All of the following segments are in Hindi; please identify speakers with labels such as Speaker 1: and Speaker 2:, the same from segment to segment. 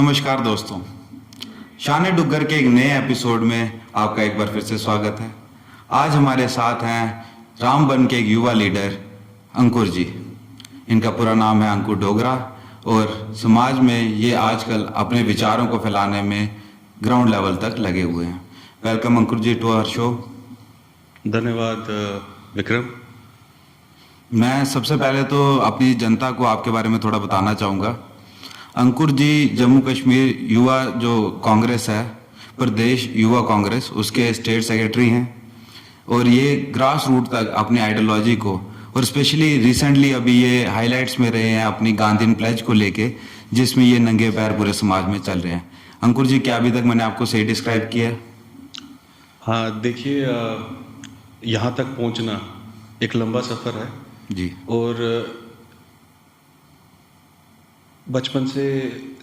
Speaker 1: नमस्कार दोस्तों, शान डुग्गर के एक नए एपिसोड में आपका एक बार फिर से स्वागत है। आज हमारे साथ हैं रामबन के एक युवा लीडर अंकुर जी। इनका पूरा नाम है अंकुर डोगरा और समाज में ये आजकल अपने विचारों को फैलाने में ग्राउंड लेवल तक लगे हुए हैं। Welcome Ankur ji to our show.
Speaker 2: धन्यवाद विक्रम।
Speaker 1: मैं सबसे पहले तो अपनी जनता को आपके बारे में थोड़ा बताना चाहूँगा। अंकुर जी जम्मू कश्मीर युवा जो कांग्रेस है, प्रदेश युवा कांग्रेस, उसके स्टेट सेक्रेटरी हैं और ये ग्रास रूट तक अपनी आइडियोलॉजी को और स्पेशली रिसेंटली अभी ये हाइलाइट्स में रहे हैं अपनी गांधी प्लेज को लेके, जिसमें ये नंगे पैर पूरे समाज में चल रहे हैं। अंकुर जी, क्या अभी तक मैंने आपको सही डिस्क्राइब किया है?
Speaker 2: हाँ देखिए, यहाँ तक पहुँचना एक लंबा सफ़र है
Speaker 1: जी।
Speaker 2: और बचपन से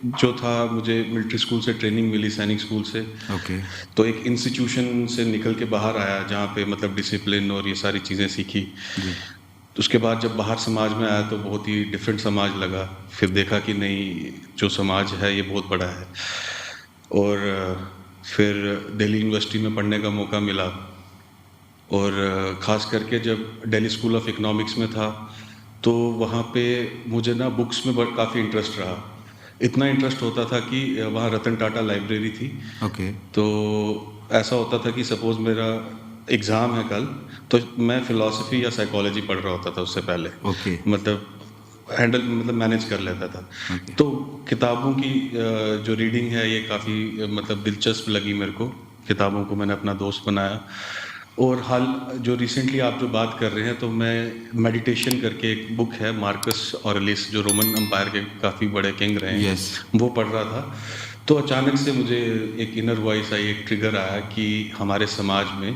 Speaker 2: जो था, मुझे मिलिट्री स्कूल से ट्रेनिंग मिली, सैनिक स्कूल से।
Speaker 1: ओके।
Speaker 2: तो एक इंस्टीट्यूशन से निकल के बाहर आया जहाँ पे मतलब डिसिप्लिन और ये सारी चीज़ें सीखी।
Speaker 1: जी।
Speaker 2: तो उसके बाद जब बाहर समाज में आया तो बहुत ही डिफरेंट समाज लगा। फिर देखा कि नहीं, जो समाज है ये बहुत बड़ा है। और फिर दिल्ली यूनिवर्सिटी में पढ़ने का मौका मिला और ख़ास करके जब दिल्ली स्कूल ऑफ इकोनॉमिक्स में था तो वहाँ पे मुझे ना बुक्स में काफ़ी इंटरेस्ट रहा। इतना इंटरेस्ट होता था कि वहाँ रतन टाटा लाइब्रेरी थी।
Speaker 1: ओके।
Speaker 2: तो ऐसा होता था कि सपोज़ मेरा एग्ज़ाम है कल, तो मैं फ़िलासफ़ी या साइकोलॉजी पढ़ रहा होता था उससे पहले।
Speaker 1: ओके।
Speaker 2: मतलब मैनेज कर लेता था।
Speaker 1: ओके।
Speaker 2: तो किताबों की जो रीडिंग है ये काफ़ी मतलब दिलचस्प लगी मेरे को। किताबों को मैंने अपना दोस्त बनाया। और हाल जो रिसेंटली आप जो बात कर रहे हैं, तो मैं मेडिटेशन करके एक बुक है, मार्कस ऑरेलियस, जो रोमन एम्पायर के काफ़ी बड़े किंग रहे हैं,
Speaker 1: Yes.
Speaker 2: वो पढ़ रहा था। तो अचानक से मुझे एक इनर वॉइस आई, एक ट्रिगर आया कि हमारे समाज में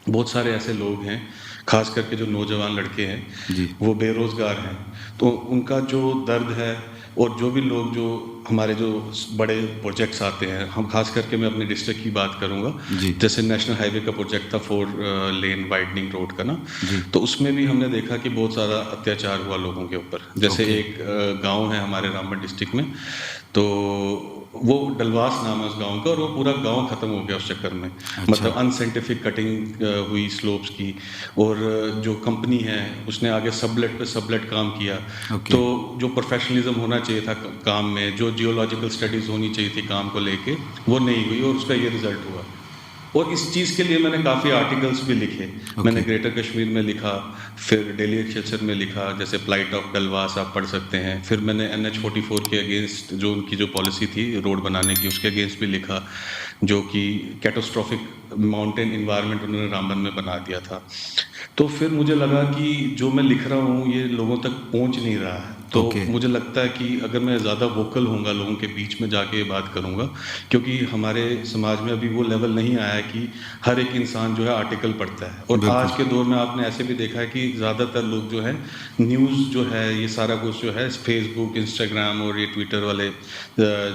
Speaker 2: बहुत सारे ऐसे लोग हैं, खास करके जो नौजवान लड़के हैं
Speaker 1: जी।
Speaker 2: वो बेरोज़गार हैं। तो उनका जो दर्द है, और जो भी लोग जो हमारे जो बड़े प्रोजेक्ट्स आते हैं, हम खास करके मैं अपने डिस्ट्रिक्ट की बात करूंगा।
Speaker 1: जी।
Speaker 2: जैसे नेशनल हाईवे का प्रोजेक्ट था, 4 लेन वाइडनिंग रोड का ना।
Speaker 1: जी।
Speaker 2: तो उसमें भी हमने देखा कि बहुत ज़्यादा अत्याचार हुआ लोगों के ऊपर। जैसे
Speaker 1: Okay.
Speaker 2: एक गांव है हमारे रामबन डिस्ट्रिक्ट में, तो वो डलवास नाम है उस गांव का, और वो पूरा गांव ख़त्म हो गया उस चक्कर में। मतलब अनसाइंटिफिक कटिंग हुई स्लोप्स की, और जो कंपनी है उसने आगे सबलेट पे सबलेट काम किया।
Speaker 1: Okay.
Speaker 2: तो जो प्रोफेशनलिज्म होना चाहिए था काम में, जो जियोलॉजिकल स्टडीज़ होनी चाहिए थी काम को लेके, वो नहीं हुई, और उसका ये रिज़ल्ट हुआ। और इस चीज़ के लिए मैंने काफ़ी आर्टिकल्स भी लिखे। मैंने ग्रेटर कश्मीर में लिखा, फिर डेली एक्सप्रेस में लिखा, जैसे प्लाइट ऑफ डलवास आप पढ़ सकते हैं। फिर मैंने NH-44 के अगेंस्ट, जो उनकी जो पॉलिसी थी रोड बनाने की, उसके अगेंस्ट भी लिखा, जो कि कैटास्ट्रॉफिक माउंटेन इन्वायरमेंट उन्होंने रामबन में बना दिया था। तो फिर मुझे लगा कि जो मैं लिख रहा हूँ ये लोगों तक पहुँच नहीं रहा है। तो मुझे लगता है कि अगर मैं ज़्यादा वोकल होऊंगा, लोगों के बीच में जाके ये बात करूँगा, क्योंकि हमारे समाज में अभी वो लेवल नहीं आया है कि हर एक इंसान जो है आर्टिकल पढ़ता है। और आज के दौर में आपने ऐसे भी देखा है कि ज़्यादातर लोग जो है न्यूज़ जो है, ये सारा कुछ जो है फेसबुक, इंस्टाग्राम और ये ट्विटर वाले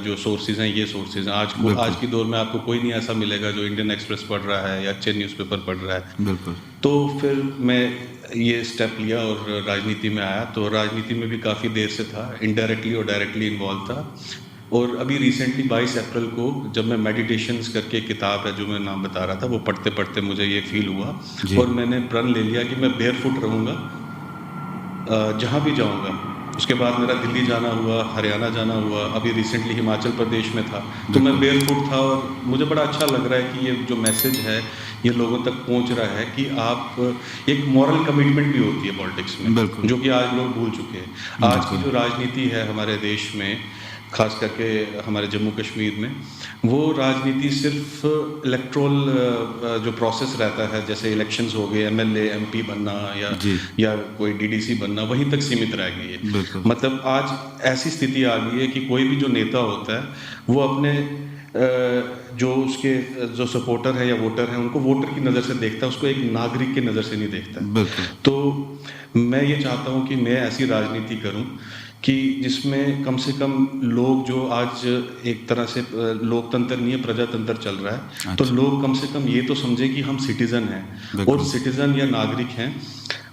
Speaker 2: जो सोर्सेज हैं, ये सोर्सेज हैं। आज की दौर में आपको कोई नहीं ऐसा मिलेगा जो इंडियन एक्सप्रेस पढ़ रहा है या अच्छे न्यूज़पेपर पढ़ रहा है।
Speaker 1: बिल्कुल।
Speaker 2: तो फिर मैं ये स्टेप लिया और राजनीति में आया। तो राजनीति में भी काफ़ी देर से था, इनडायरेक्टली और डायरेक्टली इन्वॉल्व था। और अभी रिसेंटली 22 अप्रैल को जब मैं मेडिटेशंस करके एक किताब है जो मैं नाम बता रहा था, वो पढ़ते पढ़ते मुझे ये फील हुआ, और मैंने प्रण ले लिया कि मैं बेयरफुट रहूँगा जहाँ भी जाऊँगा। उसके बाद मेरा दिल्ली जाना हुआ, हरियाणा जाना हुआ, अभी रिसेंटली हिमाचल प्रदेश में था। तो मैं बेयरफुट था, और मुझे बड़ा अच्छा लग रहा है कि ये जो मैसेज है ये लोगों तक पहुंच रहा है कि आप, एक मॉरल कमिटमेंट भी होती है पॉलिटिक्स में, जो कि आज लोग भूल चुके हैं। आज की जो राजनीति है हमारे देश में, खास करके हमारे जम्मू कश्मीर में, वो राजनीति सिर्फ इलेक्ट्रोल जो प्रोसेस रहता है, जैसे इलेक्शंस हो गए, MLA MP बनना या कोई DDC बनना, वहीं तक सीमित रह गई है। मतलब आज ऐसी स्थिति आ गई है कि कोई भी जो नेता होता है वो अपने जो उसके जो सपोर्टर है या वोटर है, उनको वोटर की नज़र से देखता है, उसको एक नागरिक की नज़र से नहीं देखता। तो मैं ये चाहता हूँ कि मैं ऐसी राजनीति करूँ कि जिसमें कम से कम लोग, जो आज एक तरह से लोकतंत्र नहीं है, प्रजातंत्र चल रहा है, तो लोग कम से कम ये तो समझे कि हम सिटीज़न हैं, और सिटीज़न या नागरिक हैं,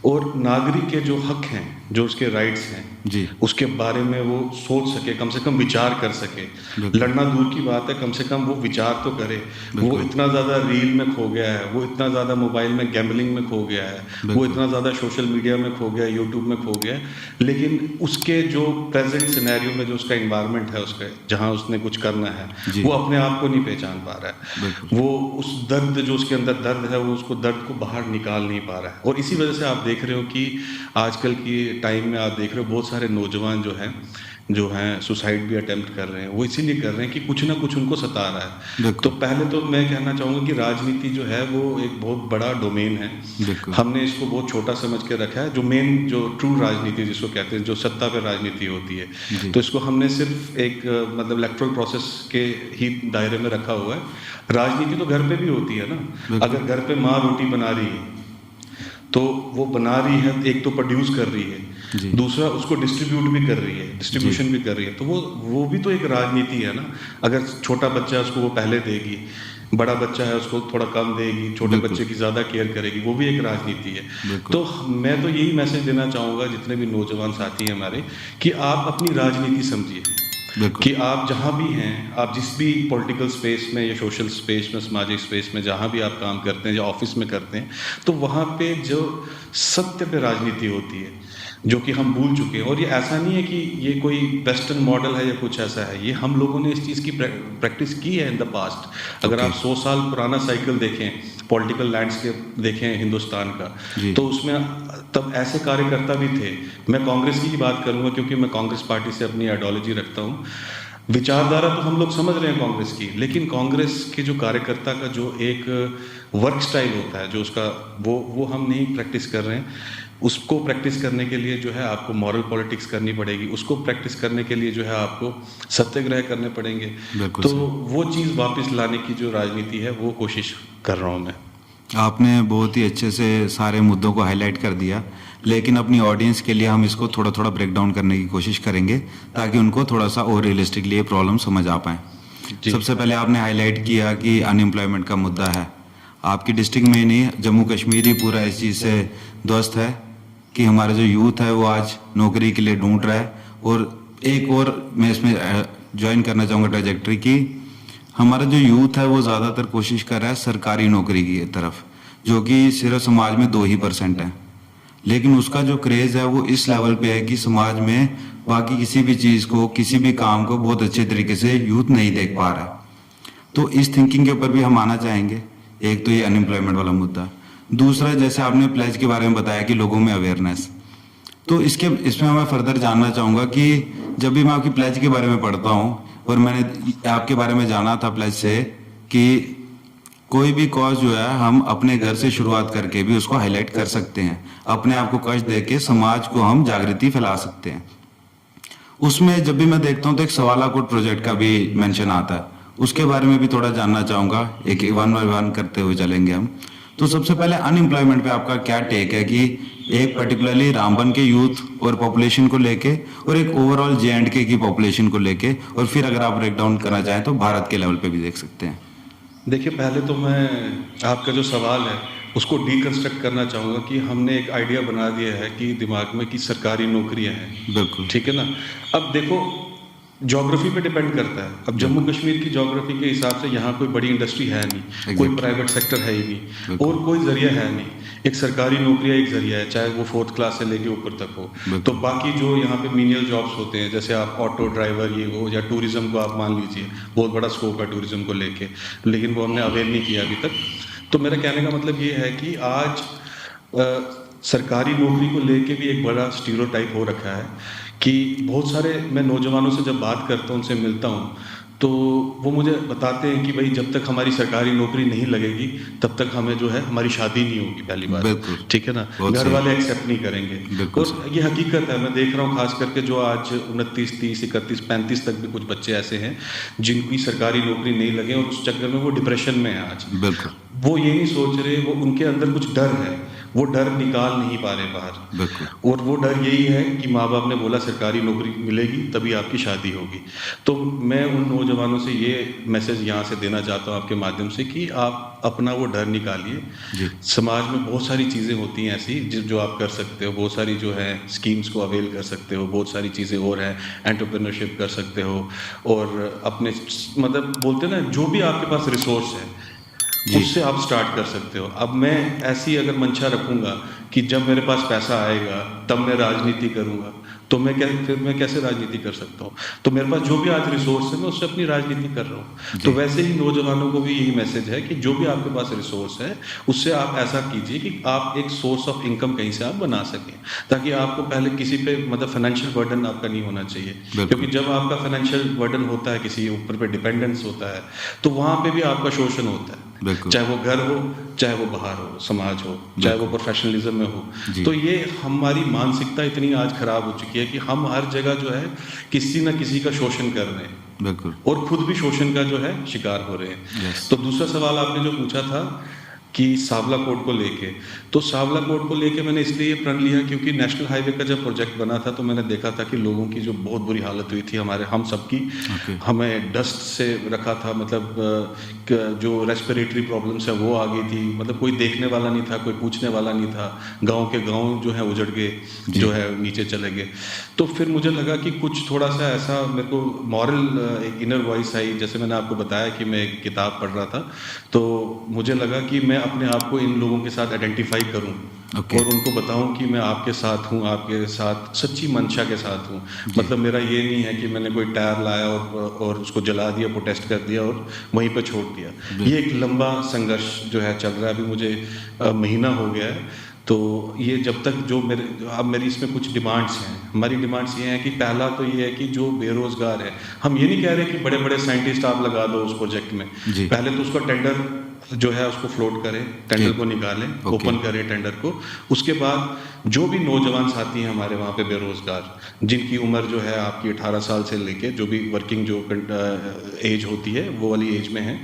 Speaker 2: और नागरिक के जो हक हैं, जो उसके राइट्स हैं,
Speaker 1: जी
Speaker 2: उसके बारे में वो सोच सके, कम से कम विचार कर सके।
Speaker 1: बिल्कुल।
Speaker 2: लड़ना दूर की बात है, कम से कम वो विचार तो करे। वो
Speaker 1: बिल्कुल।
Speaker 2: इतना ज़्यादा रील में खो गया है, वो इतना ज़्यादा मोबाइल में गैम्बलिंग में खो गया है, वो
Speaker 1: बिल्कुल।
Speaker 2: इतना ज़्यादा सोशल मीडिया में खो गया है, यूट्यूब में खो गया है, लेकिन उसके जो प्रेजेंट सिनेरियो में जो उसका इन्वायरमेंट है, उसके जहाँ उसने कुछ करना है,
Speaker 1: जी
Speaker 2: वो अपने आप को नहीं पहचान पा रहा है।
Speaker 1: बिल्कुल।
Speaker 2: वो उस दर्द, जो उसके अंदर दर्द है, वो उसको दर्द को बाहर निकाल नहीं पा रहा है। और इसी वजह से आप देख रहे हो कि आजकल की टाइम में आप देख रहे हो बहुत सारे नौजवान जो हैं सुसाइड भी अटेम्प्ट कर रहे हैं। वो इसीलिए कर रहे हैं कि कुछ ना कुछ उनको सता रहा है।
Speaker 1: बिल्कुल।
Speaker 2: तो पहले तो मैं कहना चाहूँगा कि राजनीति जो है वो एक बहुत बड़ा डोमेन है।
Speaker 1: बिल्कुल।
Speaker 2: हमने इसको बहुत छोटा समझ के रखा है। जो मेन, जो ट्रू राजनीति जिसको कहते हैं, जो सत्ता पे राजनीति होती है,
Speaker 1: जी
Speaker 2: तो इसको हमने सिर्फ एक मतलब इलेक्टोरल प्रोसेस के ही दायरे में रखा हुआ है। राजनीति तो घर पे भी होती है ना।
Speaker 1: बिल्कुल।
Speaker 2: अगर घर पे माँ रोटी बना रही है, तो वो बना रही है, एक तो प्रोड्यूस कर रही है,
Speaker 1: जी
Speaker 2: दूसरा उसको डिस्ट्रीब्यूट भी कर रही है, डिस्ट्रीब्यूशन भी कर रही है, तो वो भी तो एक राजनीति है ना। अगर छोटा बच्चा है उसको वो पहले देगी, बड़ा बच्चा है उसको थोड़ा कम देगी, छोटे
Speaker 1: बिल्कुल।
Speaker 2: बच्चे की ज़्यादा केयर करेगी, वो भी एक राजनीति है।
Speaker 1: बिल्कुल।
Speaker 2: तो मैं तो यही मैसेज देना चाहूँगा जितने भी नौजवान साथी हैं हमारे, कि आप अपनी राजनीति समझिए।
Speaker 1: बिल्कुल।
Speaker 2: कि आप जहाँ भी हैं, आप जिस भी पॉलिटिकल स्पेस में या सोशल स्पेस में, सामाजिक स्पेस में, जहाँ भी आप काम करते हैं या ऑफिस में करते हैं, तो वहाँ पे जो सत्य पे राजनीति होती है, जो कि हम भूल चुके हैं। और ये ऐसा नहीं है कि ये कोई वेस्टर्न मॉडल है या कुछ ऐसा है, ये हम लोगों ने इस चीज़ की प्रैक्टिस की है इन द पास्ट। अगर आप 100 साल पुराना साइकिल देखें, पॉलिटिकल लैंडस्केप देखें हिंदुस्तान का,
Speaker 1: जी
Speaker 2: तो उसमें तब ऐसे कार्यकर्ता भी थे। मैं कांग्रेस की ही बात करूंगा क्योंकि मैं कांग्रेस पार्टी से अपनी आइडियोलॉजी रखता हूं। विचारधारा तो हम लोग समझ रहे हैं कांग्रेस की, लेकिन कांग्रेस के जो कार्यकर्ता का जो एक वर्क स्टाइल होता है, जो उसका वो हम नहीं प्रैक्टिस कर रहे हैं। उसको प्रैक्टिस करने के लिए जो है आपको मॉरल पॉलिटिक्स करनी पड़ेगी, उसको प्रैक्टिस करने के लिए जो है आपको सत्याग्रह करने पड़ेंगे।
Speaker 1: बिल्कुल
Speaker 2: तो
Speaker 1: सही।
Speaker 2: वो चीज़ वापस लाने की जो राजनीति है वो कोशिश कर रहा हूँ मैं।
Speaker 1: आपने बहुत ही अच्छे से सारे मुद्दों को हाईलाइट कर दिया, लेकिन अपनी ऑडियंस के लिए हम इसको थोड़ा थोड़ा ब्रेक डाउन करने की कोशिश करेंगे ताकि उनको थोड़ा सा और रियलिस्टिकली ये प्रॉब्लम समझ आ पाए।
Speaker 2: जी।
Speaker 1: सबसे पहले आपने हाईलाइट किया कि अनएम्प्लॉयमेंट का मुद्दा है आपकी डिस्ट्रिक्ट में ही नहीं, जम्मू कश्मीर ही पूरा इस चीज़ से ध्वस्त है कि हमारा जो यूथ है वो आज नौकरी के लिए ढूंढ रहा है। और एक और मैं इसमें ज्वाइन करना चाहूँगा ट्रेजेक्ट्री की, हमारा जो यूथ है वो ज़्यादातर कोशिश कर रहा है सरकारी नौकरी की तरफ, जो कि सिर्फ समाज में 2% है, लेकिन उसका जो क्रेज़ है वो इस लेवल पे है कि समाज में बाकी किसी भी चीज़ को, किसी भी काम को बहुत अच्छे तरीके से यूथ नहीं देख पा रहा है। तो इस थिंकिंग के ऊपर भी हम आना चाहेंगे। एक तो ये अनएम्प्लॉयमेंट वाला मुद्दा, दूसरा जैसे आपने प्लेज के बारे में बताया कि लोगों में अवेयरनेस, तो इसमें मैं फर्दर जानना चाहूँगा कि जब भी मैं आपकी प्लेज के बारे में पढ़ता हूँ, और मैंने आपके बारे में जाना था प्लेज से कि कोई भी कॉज जो है हम अपने घर से शुरुआत करके भी उसको हाईलाइट कर सकते हैं, अपने आप को कष्ट देके समाज को हम जागृति फैला सकते हैं। उसमें जब भी मैं देखता हूँ तो एक सवाला कोट प्रोजेक्ट का भी मेंशन आता है, उसके बारे में भी थोड़ा जानना चाहूँगा। एक वन बाय वन करते हुए चलेंगे हम। तो सबसे पहले अनएम्प्लॉयमेंट पे आपका क्या टेक है कि एक पर्टिकुलरली रामबन के यूथ और पॉपुलेशन को लेके और एक ओवरऑल J&K की पॉपुलेशन को लेके, और फिर अगर आप ब्रेक डाउन करना चाहें तो भारत के लेवल पे भी देख सकते हैं।
Speaker 2: देखिए, पहले तो मैं आपका जो सवाल है उसको डीकंस्ट्रक्ट करना चाहूँगा कि हमने एक आइडिया बना दिया है कि दिमाग में कि सरकारी नौकरियां हैं।
Speaker 1: बिल्कुल
Speaker 2: ठीक है ना। अब देखो, ज्योग्राफी पे डिपेंड करता है। अब जम्मू कश्मीर की ज्योग्राफी के हिसाब से यहाँ कोई बड़ी इंडस्ट्री है नहीं, कोई प्राइवेट सेक्टर है ही नहीं, और कोई जरिया है नहीं। एक सरकारी नौकरियाँ एक जरिया है, चाहे वो 4th क्लास से लेके ऊपर तक हो। तो बाकी जो यहाँ पे मीनियल जॉब्स होते हैं, जैसे आप ऑटो ड्राइवर ये हो, या टूरिज्म को आप मान लीजिए, बहुत बड़ा स्कोप है टूरिज्म को लेके, लेकिन वो हमने अवेयर नहीं किया अभी तक। तो मेरा कहने का मतलब ये है कि आज सरकारी नौकरी को लेके भी एक बड़ा स्टीरियोटाइप हो रखा है कि बहुत सारे, मैं नौजवानों से जब बात करता हूँ, उनसे मिलता हूँ, तो वो मुझे बताते हैं कि भाई जब तक हमारी सरकारी नौकरी नहीं लगेगी तब तक हमें जो है हमारी शादी नहीं होगी, पहली बात।
Speaker 1: बिल्कुल।
Speaker 2: ठीक है ना, घर वाले एक्सेप्ट नहीं करेंगे। और ये हकीकत है, मैं देख रहा हूँ खास करके जो आज 29, 30, 31, 35 तक भी कुछ बच्चे ऐसे हैं जिनकी सरकारी नौकरी नहीं लगे और उस चक्कर में वो डिप्रेशन में है आज।
Speaker 1: बिल्कुल।
Speaker 2: वो ये नहीं सोच रहे, वो उनके अंदर कुछ डर है, वो डर निकाल नहीं पा रहे बाहर।
Speaker 1: बिल्कुल।
Speaker 2: और वो डर यही है कि माँ बाप ने बोला सरकारी नौकरी मिलेगी तभी आपकी शादी होगी। तो मैं उन नौजवानों से ये मैसेज यहाँ से देना चाहता हूँ आपके माध्यम से कि आप अपना वो डर निकालिए।
Speaker 1: जी।
Speaker 2: समाज में बहुत सारी चीज़ें होती हैं ऐसी जो आप कर सकते हो, बहुत सारी जो है स्कीम्स को अवेल कर सकते हो, बहुत सारी चीज़ें और हैं, एंटरप्रेन्योरशिप कर सकते हो, और अपने मतलब बोलते हैं ना, जो भी आपके पास रिसोर्स है
Speaker 1: जी।
Speaker 2: उससे आप स्टार्ट कर सकते हो। अब मैं ऐसी अगर मंशा रखूँगा कि जब मेरे पास पैसा आएगा तब मैं राजनीति करूँगा, तो मैं कैसे राजनीति कर सकता हूँ? तो मेरे पास जो भी आज रिसोर्स है मैं उससे अपनी राजनीति कर रहा हूँ। तो वैसे ही नौजवानों को भी यही मैसेज है कि जो भी आपके पास रिसोर्स है उससे आप ऐसा कीजिए कि आप एक सोर्स ऑफ इनकम कहीं से आप बना सकें, ताकि आपको पहले किसी पे मतलब फाइनेंशियल बर्डन आपका नहीं होना चाहिए। क्योंकि जब आपका फाइनेंशियल बर्डन होता है, किसी ऊपर पे डिपेंडेंस होता है, तो वहाँ पे भी आपका शोषण होता है, चाहे वो घर हो, चाहे वो बाहर हो, समाज हो, चाहे वो प्रोफेशनलिज्म में हो। तो ये हमारी मानसिकता इतनी आज खराब हो चुकी है कि हम हर जगह जो है किसी न किसी का शोषण कर रहे हैं,
Speaker 1: बिल्कुल।
Speaker 2: और खुद भी शोषण का जो है शिकार हो रहे हैं।
Speaker 1: यस।
Speaker 2: तो दूसरा सवाल आपने जो पूछा था कि सांवला कोड को लेके, तो सांवला कोड को लेके मैंने इसलिए ये प्रण लिया क्योंकि नेशनल हाईवे का जब प्रोजेक्ट बना था तो मैंने देखा था कि लोगों की जो बहुत बुरी हालत हुई थी, हम सबकी। हमें डस्ट से रखा था, मतलब जो रेस्पिरेटरी प्रॉब्लम्स है वो आ गई थी, मतलब कोई देखने वाला नहीं था, कोई पूछने वाला नहीं था, गाँव के गाँव जो है उजड़ गए, जो है नीचे चले गए। तो फिर मुझे लगा कि कुछ थोड़ा सा ऐसा मेरे को मॉरल एक इनर वॉइस आई, जैसे मैंने आपको बताया कि मैं एक किताब पढ़ रहा था, तो मुझे लगा कि मैं अपने आप को इन लोगों के साथ आइडेंटिफाई करूं, और उनको बताऊं कि मैं आपके साथ हूं, आपके साथ सच्ची मंशा के साथ हूं। मतलब मेरा ये नहीं है कि मैंने कोई टायर लाया और उसको जला दिया, प्रोटेस्ट कर दिया और वहीं पे छोड़ दिया। ये एक लंबा संघर्ष जो है चल रहा है, अभी मुझे महीना हो गया है। तो ये जब तक जो अब मेरी इसमें कुछ डिमांड्स हैं। हमारी डिमांड्स ये हैं कि पहला तो ये है कि जो बेरोज़गार है, हम ये नहीं कह रहे कि बड़े बड़े साइंटिस्ट आप लगा दो उस प्रोजेक्ट में, पहले तो उसका टेंडर जो है उसको फ्लोट करें, टेंडर को निकालें, ओपन करें टेंडर को। उसके बाद जो भी नौजवान साथी हैं हमारे वहाँ पे बेरोज़गार, जिनकी उम्र जो है आपकी 18 साल से लेके जो भी वर्किंग जो एज होती है वो वाली एज में है,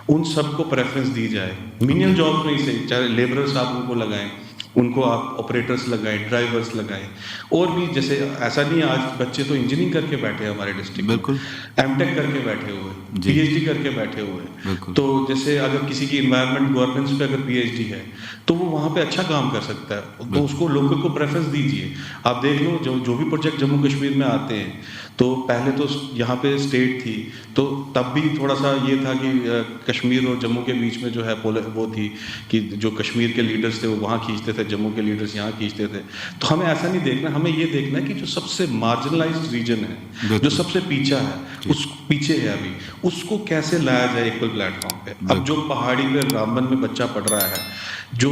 Speaker 2: उन सबको प्रेफरेंस दी जाए। मिनिमम जॉब में ही से, चाहे लेबरर्स आप उनको लगाएं, उनको आप ऑपरेटर्स लगाएं, ड्राइवर्स लगाएं, और भी जैसे ऐसा नहीं है, आज बच्चे तो इंजीनियरिंग करके बैठे हैं हमारे डिस्ट्रिक्ट में,
Speaker 1: बिल्कुल,
Speaker 2: एमटेक करके बैठे हुए, पीएचडी करके बैठे हुए। तो जैसे अगर किसी की इन्वायरमेंट गवर्नेंस पे अगर पीएचडी है तो वो वहाँ पे अच्छा काम कर सकता है, तो उसको लोगों को प्रेफरेंस दीजिए। आप देख लो जो भी प्रोजेक्ट जम्मू कश्मीर में आते हैं, तो पहले तो यहाँ पे स्टेट थी, तो तब भी थोड़ा सा ये था कि कश्मीर और जम्मू के बीच में जो है वो थी कि जो कश्मीर के लीडर्स थे वो वहाँ खींचते थे, जम्मू के लीडर्स यहाँ खींचते थे। तो हमें ऐसा नहीं देखना, हमें ये देखना है कि जो सबसे मार्जिनलाइज्ड रीजन है, जो सबसे पीछा है, उस पीछे है अभी, उसको कैसे लाया जाए इक्वल प्लेटफॉर्म पे। अब जो पहाड़ी पे रामबन में बच्चा पढ़ रहा है, जो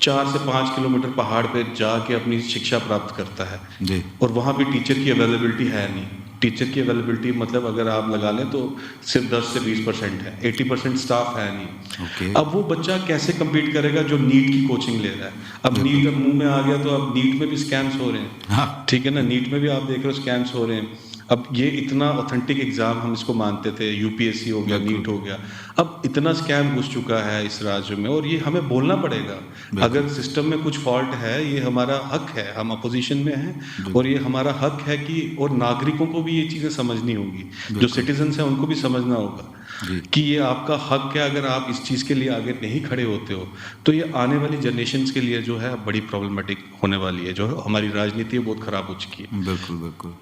Speaker 2: 4 से 5 किलोमीटर पहाड़ पे जाके अपनी शिक्षा प्राप्त करता है
Speaker 1: जी।
Speaker 2: और वहाँ भी टीचर की अवेलेबिलिटी है नहीं। टीचर की अवेलेबिलिटी मतलब अगर आप लगा लें तो सिर्फ 10 से 20% है, 80% स्टाफ है नहीं। अब वो बच्चा कैसे कम्पीट करेगा जो नीट की कोचिंग ले रहा है? अब नीट मुंह में आ गया तो अब नीट में भी स्कैम्स हो रहे हैं, ठीक है ना, नीट में भी आप देख रहे हो स्कैम्स हो रहे हैं। अब ये इतना ऑथेंटिक एग्जाम हम इसको मानते थे, यूपीएससी हो गया, नीट हो गया, अब इतना स्कैम घुस चुका है इस राज्य में, और ये हमें बोलना पड़ेगा। अगर सिस्टम में कुछ फॉल्ट है, ये हमारा हक है, हम अपोजिशन में हैं, और ये हमारा हक है कि, और नागरिकों को भी ये चीज़ें समझनी होगी, जो सिटीजन्स हैं उनको भी समझना होगा कि ये आपका हक है। अगर आप इस चीज़ के लिए आगे नहीं खड़े होते हो तो ये आने वाली जनरेशन्स के लिए जो है बड़ी प्रॉब्लमेटिक होने वाली है, जो हमारी राजनीति बहुत ख़राब हो चुकी है।
Speaker 1: बिल्कुल बिल्कुल।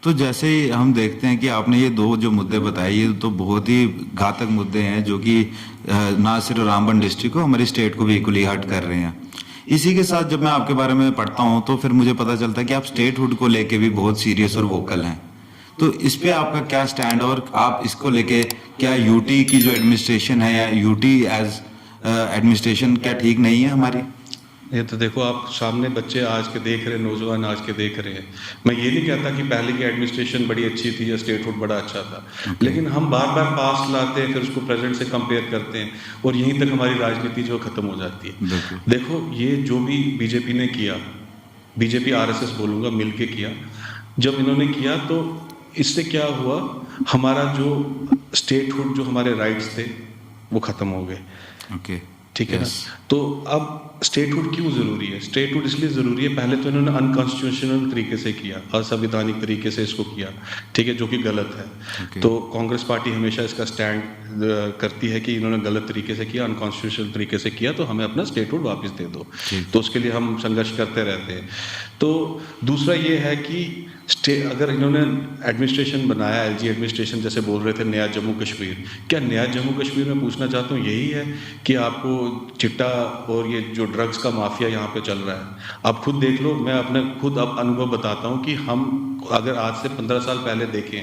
Speaker 1: तो जैसे ही हम देखते हैं कि आपने ये दो जो मुद्दे बताए, ये तो बहुत ही घातक मुद्दे हैं जो कि ना सिर्फ रामबन डिस्ट्रिक्ट को, हमारी स्टेट को भी इक्वली हर्ट कर रहे हैं। इसी के साथ जब मैं आपके बारे में पढ़ता हूँ तो फिर मुझे पता चलता है कि आप स्टेटहुड को लेके भी बहुत सीरियस और वोकल हैं। तो इस पे आपका क्या स्टैंड, और आप इसको लेके क्या यूटी की जो एडमिनिस्ट्रेशन है या यूटी एज एडमिनिस्ट्रेशन क्या ठीक नहीं है हमारी?
Speaker 2: ये तो देखो, आप सामने बच्चे आज के देख रहे हैं, नौजवान आज के देख रहे हैं। मैं ये नहीं कहता कि पहले की एडमिनिस्ट्रेशन बड़ी अच्छी थी या स्टेटहुड बड़ा अच्छा था, लेकिन हम बार बार पास लाते हैं, फिर उसको प्रेजेंट से कंपेयर करते हैं, और यहीं तक हमारी राजनीति जो खत्म हो जाती है। देखो, ये जो भी बीजेपी ने किया, बीजेपी आरएसएस बोलूँगा, मिल के किया, जब इन्होंने किया तो इससे क्या हुआ, हमारा जो स्टेटहुड, जो हमारे राइट्स थे वो ख़त्म हो गए। ठीक है ना।
Speaker 1: Yes.
Speaker 2: तो अब स्टेटहुड क्यों ज़रूरी है? स्टेटहुड इसलिए ज़रूरी है, पहले तो इन्होंने अनकॉन्स्टिट्यूशनल तरीके से किया, असंवैधानिक तरीके से इसको किया, ठीक है, जो कि गलत है।
Speaker 1: Okay.
Speaker 2: तो कांग्रेस पार्टी हमेशा इसका स्टैंड करती है कि इन्होंने गलत तरीके से किया, अनकॉन्स्टिट्यूशनल तरीके से किया, तो हमें अपना स्टेटहुड वापस दे दो।
Speaker 1: ठीक।
Speaker 2: तो उसके लिए हम संघर्ष करते रहते हैं। तो दूसरा ये है कि अगर इन्होंने एडमिनिस्ट्रेशन बनाया, एलजी एडमिनिस्ट्रेशन जैसे बोल रहे थे नया जम्मू कश्मीर, क्या नया जम्मू कश्मीर में पूछना चाहता हूँ यही है कि आपको चिट्टा और ये जो ड्रग्स का माफिया यहाँ पे चल रहा है? आप खुद देख लो, मैं अपने खुद अब अनुभव बताता हूँ कि हम अगर आज से 15 साल पहले देखें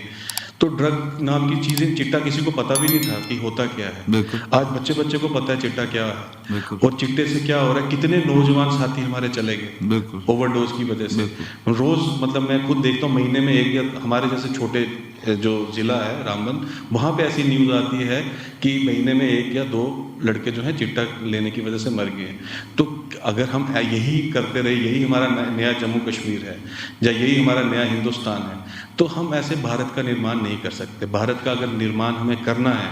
Speaker 2: तो ड्रग नाम की चीज़ें, चिट्टा किसी को पता भी नहीं था कि होता क्या है।
Speaker 1: बिल्कुल।
Speaker 2: आज बच्चे बच्चे को पता है चिट्टा क्या है,
Speaker 1: बिल्कुल।
Speaker 2: और चिट्टे से क्या हो रहा है, कितने नौजवान साथी हमारे चले गए
Speaker 1: बिल्कुल।
Speaker 2: ओवरडोज की वजह से। रोज मतलब मैं खुद देखता हूँ महीने में एक, या हमारे जैसे छोटे जो ज़िला है रामबन, वहाँ पे ऐसी न्यूज़ आती है कि महीने में 1 या 2 लड़के जो हैं चिट्टा लेने की वजह से मर गए। तो अगर हम यही करते रहे, यही हमारा नया जम्मू कश्मीर है या यही हमारा नया हिंदुस्तान है, तो हम ऐसे भारत का निर्माण नहीं कर सकते। भारत का अगर निर्माण हमें करना है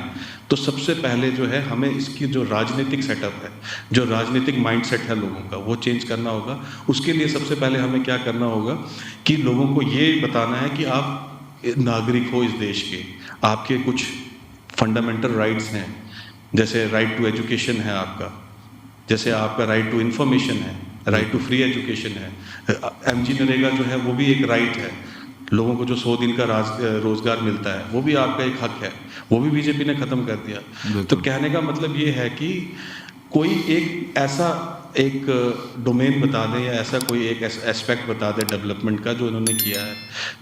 Speaker 2: तो सबसे पहले जो है हमें इसकी जो राजनीतिक सेटअप है, जो राजनीतिक माइंडसेट है लोगों का, वो चेंज करना होगा। उसके लिए सबसे पहले हमें क्या करना होगा कि लोगों को ये बताना है कि आप नागरिक हो इस देश के, आपके कुछ फंडामेंटल राइट्स हैं, जैसे राइट टू एजुकेशन है आपका, जैसे आपका राइट टू इंफॉर्मेशन है, राइट टू फ्री एजुकेशन है। एमजी नरेगा जो है वो भी एक राइट है, लोगों को जो 100 दिन का रोजगार मिलता है वो भी आपका एक हक है, वो भी बीजेपी ने ख़त्म कर दिया। तो कहने का मतलब ये है कि कोई एक ऐसा एक डोमेन बता दें या ऐसा कोई एक एस्पेक्ट बता दें डेवलपमेंट का जो इन्होंने किया है।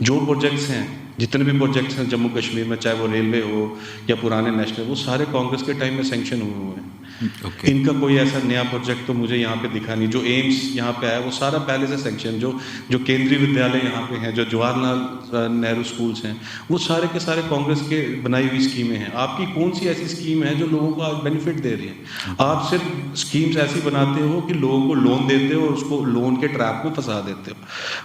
Speaker 2: जो प्रोजेक्ट्स हैं, जितने भी प्रोजेक्ट्स हैं जम्मू कश्मीर में, चाहे वो रेलवे हो या पुराने नेशनल, वो सारे कांग्रेस के टाइम में सैंक्शन हुए हैं।
Speaker 1: Okay.
Speaker 2: इनका कोई ऐसा नया प्रोजेक्ट तो मुझे यहाँ पे दिखा नहीं। जो एम्स यहाँ पे आया वो सारा पहले से सैंक्शन, जो केंद्रीय विद्यालय यहाँ पे हैं, जो जवाहरलाल नेहरू स्कूल्स हैं, वो सारे के सारे कांग्रेस के बनाई हुई स्कीमें हैं। आपकी कौन सी ऐसी स्कीम है जो लोगों को आज बेनिफिट दे रही है? आप सिर्फ स्कीम्स ऐसी बनाते हो कि लोगों को लोन देते हो और उसको लोन के ट्रैप में फंसा देते हो,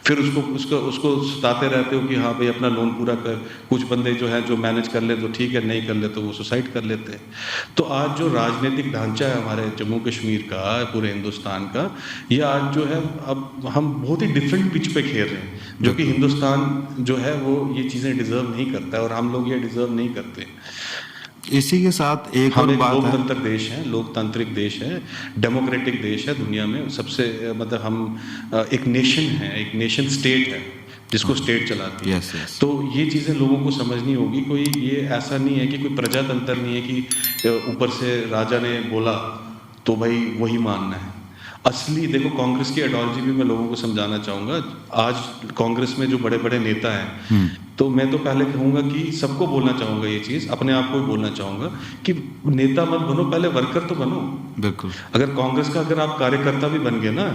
Speaker 2: फिर उसको सताते रहते हो कि हाँ भाई अपना लोन पूरा कर। कुछ बंदे जो है जो मैनेज कर ले तो ठीक है, नहीं कर ले तो वो सुसाइड कर लेते हैं। तो आज जो राजनीतिक ढांचा है हमारे जम्मू कश्मीर का, पूरे हिंदुस्तान का, ये आज जो है अब हम बहुत ही डिफरेंट पिच पे खेल रहे हैं, जो कि हिंदुस्तान जो है वो ये चीज़ें डिजर्व नहीं करता है और हम लोग ये डिजर्व नहीं करते।
Speaker 1: इसी के साथ एक
Speaker 2: हम
Speaker 1: और
Speaker 2: एक
Speaker 1: बात है।
Speaker 2: लोकतंत्र देश है, लोकतांत्रिक देश है, डेमोक्रेटिक देश है, दुनिया में सबसे मतलब हम एक नेशन है, एक नेशन स्टेट है जिसको स्टेट चलाती है।
Speaker 1: Yes, yes.
Speaker 2: तो ये चीज़ें लोगों को समझनी होगी। कोई ये ऐसा नहीं है कि कोई प्रजातंत्र नहीं है कि ऊपर से राजा ने बोला तो भाई वही मानना है। असली देखो, कांग्रेस की आइडियोलॉजी भी मैं लोगों को समझाना चाहूँगा। आज कांग्रेस में जो बड़े बड़े नेता हैं, तो मैं तो पहले कहूँगा कि सबको बोलना चाहूँगा ये चीज़, अपने आप को भी बोलना चाहूँगा कि नेता मत बनो, पहले वर्कर तो बनो।
Speaker 1: बिल्कुल।
Speaker 2: अगर कांग्रेस का अगर आप कार्यकर्ता भी बन गए ना,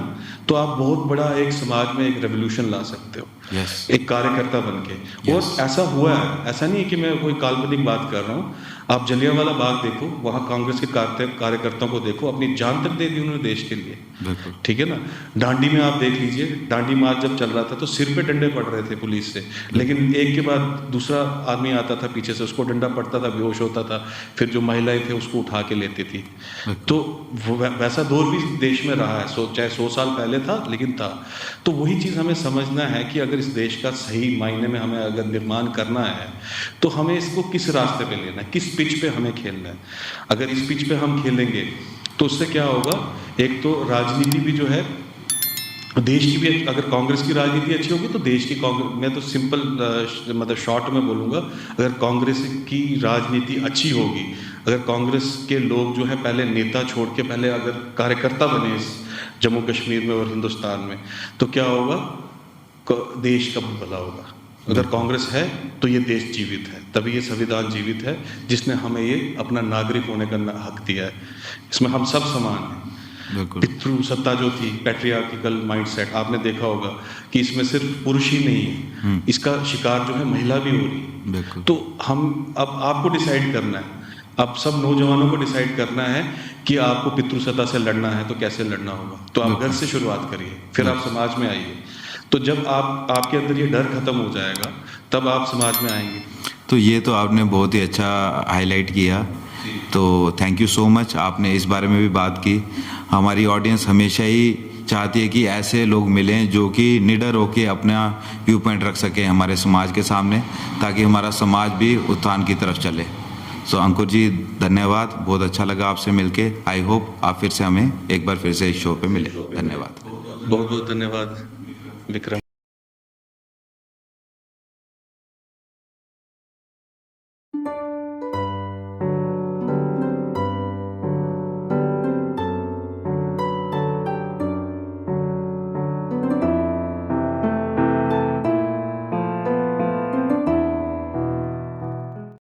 Speaker 2: तो आप बहुत बड़ा एक समाज में एक रेवोल्यूशन ला सकते हो।
Speaker 1: Yes.
Speaker 2: एक कार्यकर्ता बन के। और ऐसा हुआ है, ऐसा नहीं है कि मैं कोई काल्पनिक बात कर रहा हूँ। आप जलियांवाला बाग देखो, वहाँ कांग्रेस के कार्यकर्ताओं को देखो, अपनी जान तक दे दी उन्होंने देश के लिए।
Speaker 1: बिल्कुल।
Speaker 2: ठीक है ना। दांडी में आप देख लीजिए, दांडी मार्च जब चल रहा था तो सिर पे डंडे पड़ रहे थे पुलिस से, लेकिन एक के बाद दूसरा आदमी आता था पीछे से, उसको डंडा पड़ता था, बेहोश होता था, फिर जो महिलाएं थे उसको उठा के लेती थी। तो वैसा दौर भी देश में रहा है, चाहे 100 साल पहले था, लेकिन था। तो वही चीज़ हमें समझना है कि अगर इस देश का सही मायने में हमें अगर निर्माण करना है तो हमें इसको किस रास्ते पे लेना है, किस पिच पे हमें खेलना है। अगर इस पिच पे हम खेलेंगे तो उससे क्या होगा, एक तो राजनीति भी जो है देश की भी, अगर कांग्रेस की राजनीति अच्छी होगी तो देश की कांग्रेस, मैं तो सिंपल मतलब शॉर्ट में बोलूँगा, अगर कांग्रेस की राजनीति अच्छी होगी, अगर कांग्रेस के लोग जो है पहले नेता छोड़ के पहले अगर कार्यकर्ता बने इस जम्मू कश्मीर में और हिंदुस्तान में, तो क्या होगा, देश का भला होगा। अगर कांग्रेस है तो ये देश जीवित है, तभी ये संविधान जीवित है जिसने हमें ये अपना नागरिक होने का हक दिया है। इसमें हम सब समान हैं। पितृ सत्ता जो थी, पैट्रियार्किकल माइंडसेट, आपने देखा होगा कि इसमें सिर्फ पुरुष ही नहीं है, इसका शिकार जो है महिला भी हो रही है। तो हम अब आपको डिसाइड करना है, आप सब नौजवानों को डिसाइड करना है कि आपको पितृसत्ता से लड़ना है तो कैसे लड़ना होगा। तो आप घर से शुरुआत करिए, फिर आप समाज में आइए। तो जब आपके अंदर ये डर खत्म हो जाएगा तब आप समाज में आएंगे।
Speaker 1: तो ये तो आपने बहुत ही अच्छा हाईलाइट किया तो थैंक यू सो मच, आपने इस बारे में भी बात की। हमारी ऑडियंस हमेशा ही चाहती है कि ऐसे लोग मिलें जो कि निडर होकर अपना व्यू पॉइंट रख सकें हमारे समाज के सामने, ताकि हमारा समाज भी उत्थान की तरफ चले। सो अंकुर जी धन्यवाद, बहुत अच्छा लगा आपसे मिलके। आई होप आप फिर से हमें एक बार फिर से इस शो पे मिले। धन्यवाद।
Speaker 2: बहुत बहुत धन्यवाद विक्रम।